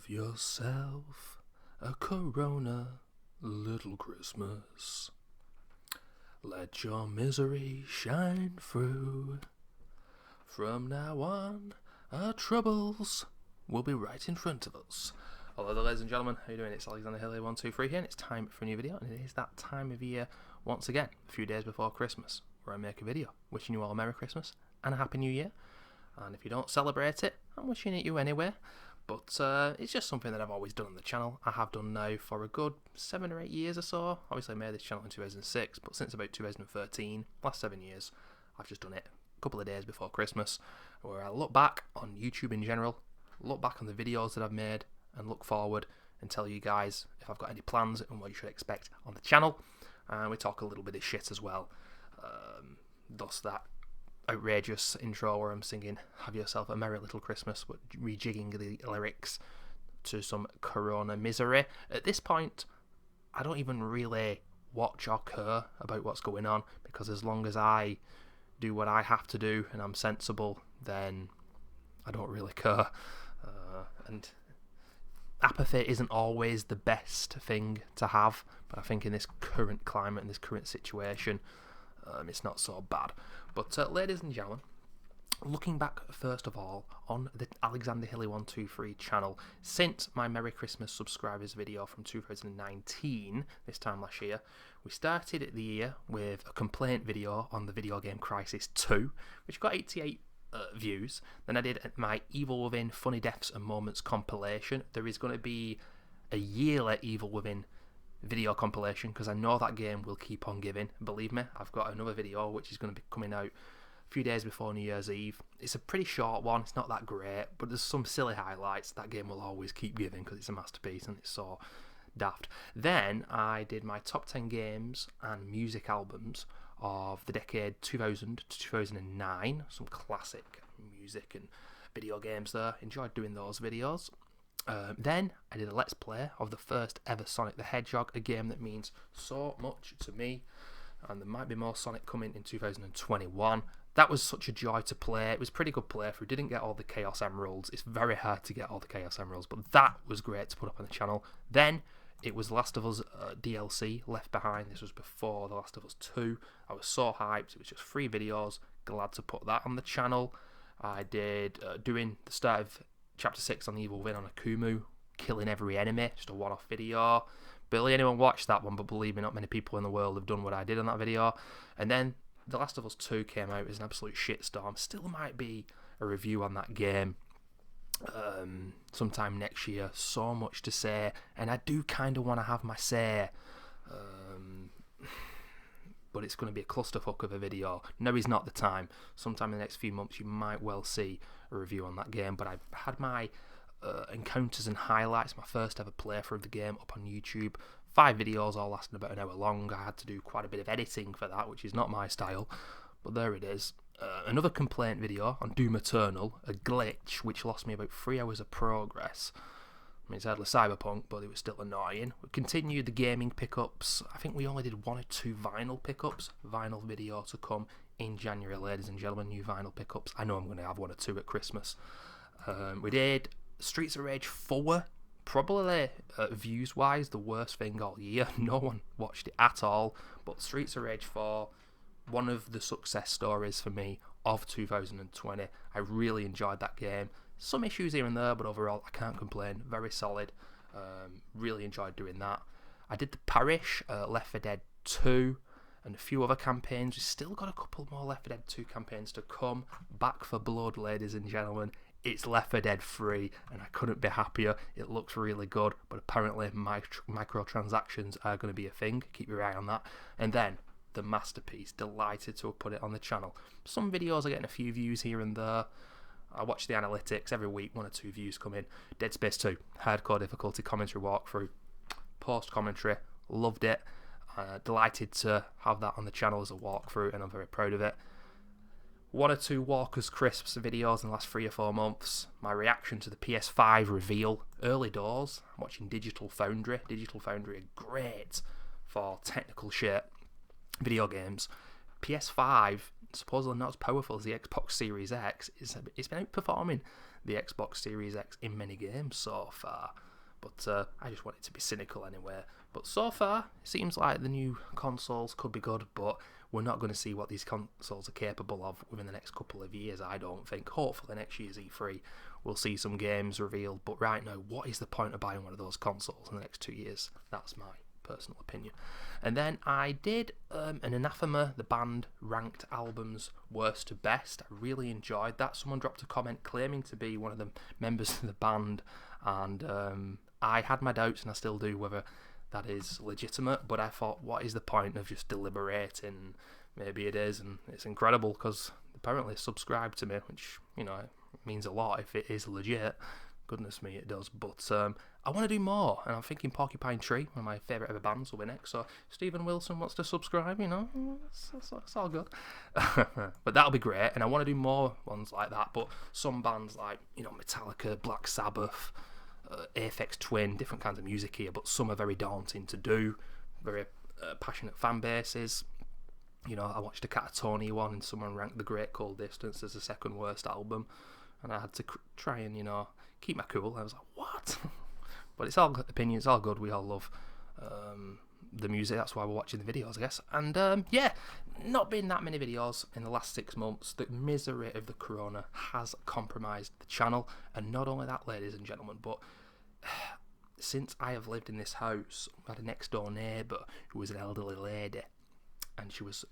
Have yourself a Corona, little Christmas. Let your misery shine through. From now on, our troubles will be right in front of us. Hello there, ladies and gentlemen. How are you doing? It's Alexander Hilly 123 here, and it's time for a new video. And it is that time of year once again, a few days before Christmas, where I make a video wishing you all a Merry Christmas and a Happy New Year. And if you don't celebrate it, I'm wishing it you anyway. But it's just something that I've always done on the channel. I have done now for a good 7 or 8 years or so. Obviously I made this channel in 2006, but since about 2013, last 7 years, I've just done it a couple of days before Christmas, where I look back on YouTube in general, look back on the videos that I've made, and look forward and tell you guys if I've got any plans and what you should expect on the channel. And we talk a little bit of shit as well. Thus that outrageous intro where I'm singing "Have Yourself a Merry Little Christmas" but rejigging the lyrics to some Corona misery. At this point, I don't even really watch or care about what's going on, because as long as I do what I have to do and I'm sensible, then I don't really care. And apathy isn't always the best thing to have, but I think in this current climate, in this current situation, it's not so bad. But ladies and gentlemen, looking back first of all on the Alexander Hilly 123 channel, since my Merry Christmas subscribers video from 2019, this time last year, we started the year with a complaint video on the video game Crysis 2, which got 88 views. Then I did my Evil Within Funny Deaths and Moments compilation. There is going to be a yearly Evil Within video compilation, because I know that game will keep on giving. Believe me, I've got another video which is going to be coming out a few days before New Year's Eve. It's a pretty short one, it's not that great, but there's some silly highlights. That game will always keep giving because it's a masterpiece and it's so daft. Then I did my top 10 games and music albums of the decade 2000 to 2009, some classic music and video games there. Enjoyed doing those videos. Then I did a Let's Play of the first ever Sonic the Hedgehog, a game that means so much to me, and there might be more Sonic coming in 2021. That was such a joy to play. It was a pretty good playthrough. Didn't get all the Chaos Emeralds. It's very hard to get all the Chaos Emeralds, but that was great to put up on the channel. Then it was Last of Us DLC, Left Behind. This was before The Last of Us 2. I was so hyped. It was just 3 videos. Glad to put that on the channel. I did doing the start of Chapter 6 on the Evil Within on Akumu, killing every enemy, just a one-off video. Barely anyone watched that one, but believe me, not many people in the world have done what I did on that video. And then The Last of Us 2 came out as an absolute shitstorm. Still might be a review on that game sometime next year. So much to say, and I do kind of want to have my say, but it's going to be a clusterfuck of a video. Now is not the time. Sometime in the next few months you might well see a review on that game, but I've had my encounters and highlights, my first ever playthrough of the game, up on YouTube. 5 videos all lasting about an hour long. I had to do quite a bit of editing for that, which is not my style, but there it is. Another complaint video on Doom Eternal, a glitch which lost me about 3 hours of progress. I mean, it's hardly Cyberpunk, but it was still annoying. We continued the gaming pickups. I think we only did 1 or 2 vinyl pickups. Vinyl video to come in January, ladies and gentlemen. New vinyl pickups. I know I'm going to have 1 or 2 at Christmas. We did Streets of Rage 4. Probably, views-wise, the worst thing all year. No one watched it at all. But Streets of Rage 4, one of the success stories for me of 2020. I really enjoyed that game. Some issues here and there, but overall I can't complain. Very solid. Really enjoyed doing that. I did The Parish, Left 4 Dead 2, and a few other campaigns. We've still got a couple more Left 4 Dead 2 campaigns to come. Back for Blood, ladies and gentlemen. It's Left 4 Dead 3, and I couldn't be happier. It looks really good, but apparently microtransactions are going to be a thing. Keep your eye on that. And then the masterpiece. Delighted to have put it on the channel. Some videos are getting a few views here and there. I watch the analytics every week, 1 or 2 views come in. Dead Space 2, hardcore difficulty commentary walkthrough, post commentary, loved it. Delighted to have that on the channel as a walkthrough, and I'm very proud of it. 1 or 2 Walker's Crisps videos in the last 3 or 4 months. My reaction to the PS5 reveal, early doors. I'm watching Digital Foundry. Digital Foundry are great for technical shit, video games. PS5 supposedly not as powerful as the Xbox Series X, it's been outperforming the Xbox Series X in many games so far. But I just want it to be cynical anyway. But so far, it seems like the new consoles could be good, but we're not going to see what these consoles are capable of within the next couple of years, I don't think. Hopefully next year's E3 we'll see some games revealed, but right now, what is the point of buying one of those consoles in the next 2 years? That's my personal opinion. And then I did an Anathema, the band, ranked albums worst to best. I really enjoyed that. Someone dropped a comment claiming to be one of the members of the band, and I had my doubts, and I still do, whether that is legitimate, but I thought, what is the point of just deliberating? Maybe it is, and it's incredible because apparently subscribe to me, which, you know, means a lot if it is legit. Goodness me, it does. But I want to do more, and I'm thinking Porcupine Tree, one of my favourite ever bands, will be next. So Stephen Wilson wants to subscribe, you know, it's all good. But that'll be great, and I want to do more ones like that. But some bands like, you know, Metallica, Black Sabbath, Aphex Twin, different kinds of music here, but some are very daunting to do, very passionate fan bases. You know, I watched a Catatoni one, and someone ranked The Great Cold Distance as the second worst album, and I had to try and, you know, keep my cool. I was like, what? But it's all opinion, it's all good. We all love the music, that's why we're watching the videos, I guess. And yeah, not been that many videos in the last 6 months. The misery of the corona has compromised the channel, and not only that, ladies and gentlemen, but since I have lived in this house, I had a next door neighbour who was an elderly lady, and she was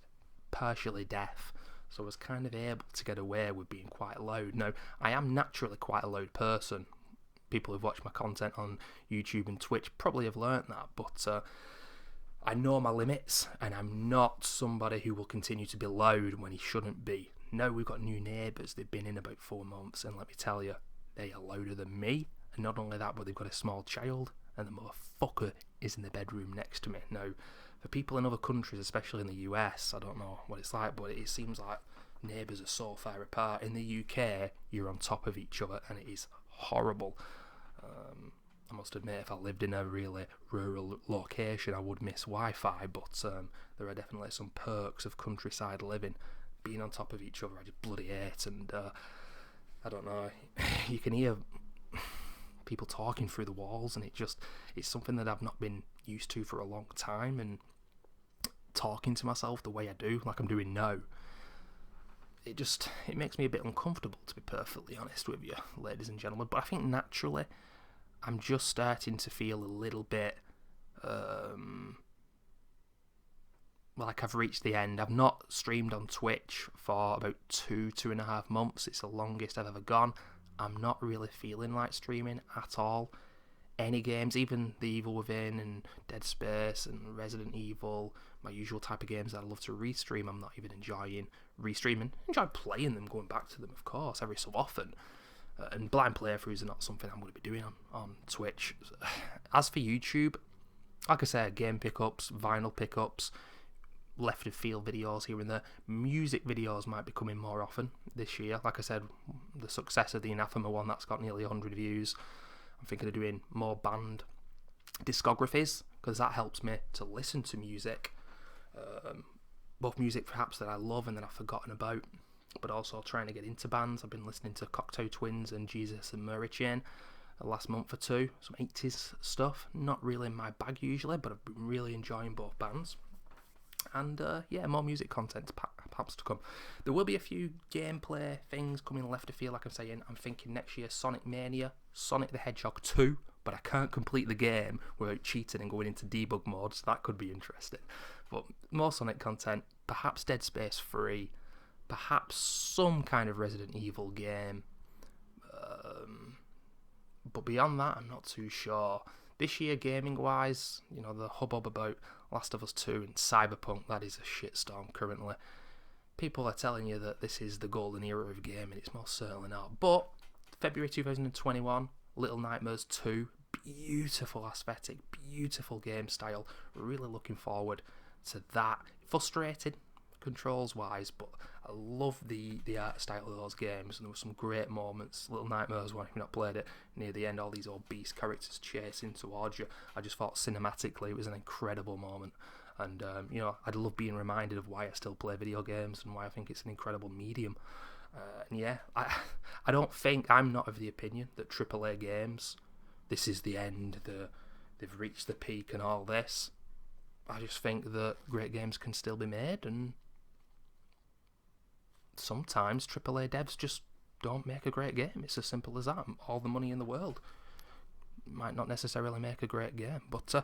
partially deaf, so I was kind of able to get away with being quite loud. Now, I am naturally quite a loud person. People who've watched my content on YouTube and Twitch probably have learnt that, but I know my limits, and I'm not somebody who will continue to be loud when he shouldn't be. Now we've got new neighbours, they've been in about 4 months, and let me tell you, they are louder than me. And not only that, but they've got a small child, and the motherfucker is in the bedroom next to me. Now, for people in other countries, especially in the US, I don't know what it's like, but it seems like neighbours are so far apart. In the UK, you're on top of each other, and it is horrible. I must admit, if I lived in a really rural location, I would miss Wi-Fi, but there are definitely some perks of countryside living. Being on top of each other, I just bloody hate, and I don't know, you can hear people talking through the walls, and it's something that I've not been used to for a long time, and talking to myself the way I do, like I'm doing now, it makes me a bit uncomfortable, to be perfectly honest with you, ladies and gentlemen. But I think naturally I'm just starting to feel a little bit like I've reached the end. I've not streamed on Twitch for about 2.5 months. It's the longest I've ever gone. I'm not really feeling like streaming at all. Any games, even The Evil Within and Dead Space and Resident Evil, my usual type of games that I love to restream, I'm not even enjoying restreaming. I enjoy playing them, going back to them, of course, every so often. And blind playthroughs are not something I'm going to be doing on Twitch. As for YouTube, like I said, game pickups, vinyl pickups, left of field videos here and there. Music videos might be coming more often this year. Like I said, the success of the Anathema one, that's got nearly 100 views. I'm thinking of doing more band discographies, because that helps me to listen to music, both music perhaps that I love and that I've forgotten about, but also trying to get into bands. I've been listening to Cocteau Twins and Jesus and Murray Chain the last month or two, some 80s stuff, not really my bag usually, but I've been really enjoying both bands. And yeah, more music content perhaps to come. There will be a few gameplay things coming left of field, like I'm saying. I'm thinking next year Sonic Mania, Sonic the Hedgehog 2, but I can't complete the game without cheating and going into debug mode, so that could be interesting. But more Sonic content, perhaps Dead Space 3, perhaps some kind of Resident Evil game. But beyond that, I'm not too sure. This year, gaming-wise, you know, the hubbub about Last of Us 2 and Cyberpunk, that is a shitstorm currently. People are telling you that this is the golden era of gaming, it's most certainly not. But February 2021, Little Nightmares 2, beautiful aesthetic, beautiful game style. Really looking forward to that. Frustrated controls-wise, but I love the art style of those games, and there were some great moments. Little Nightmares, when you've not played it, near the end, all these old beast characters chasing towards you. I just thought cinematically it was an incredible moment. And, I'd love being reminded of why I still play video games and why I think it's an incredible medium. I don't think, I'm not of the opinion that AAA games, this is the end, they've reached the peak and all this. I just think that great games can still be made, and sometimes AAA devs just don't make a great game. It's as simple as that. All the money in the world might not necessarily make a great game. But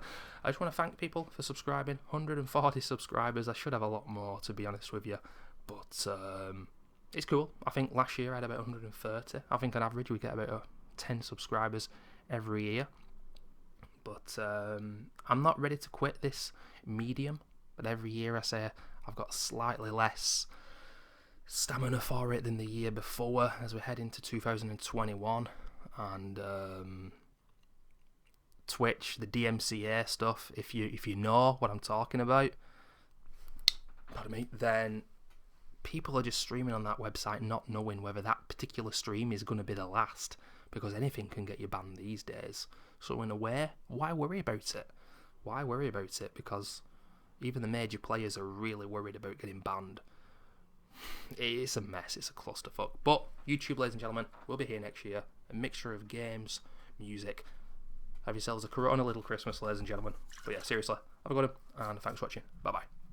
I just want to thank people for subscribing. 140 subscribers. I should have a lot more, to be honest with you. But it's cool. I think last year I had about 130. I think on average we get about 10 subscribers every year. But I'm not ready to quit this medium. But every year I say I've got slightly less stamina for it than the year before as we head into 2021. And Twitch, the DMCA stuff, if you know what I'm talking about, pardon me, then people are just streaming on that website not knowing whether that particular stream is going to be the last, because anything can get you banned these days. So in a way, why worry about it? Why worry about it? Because even the major players are really worried about getting banned. It's a mess, it's a clusterfuck. But YouTube, ladies and gentlemen, will be here next year. A mixture of games, music. Have yourselves a Corona little Christmas, ladies and gentlemen. But yeah, seriously, have a good one, and thanks for watching. Bye-bye.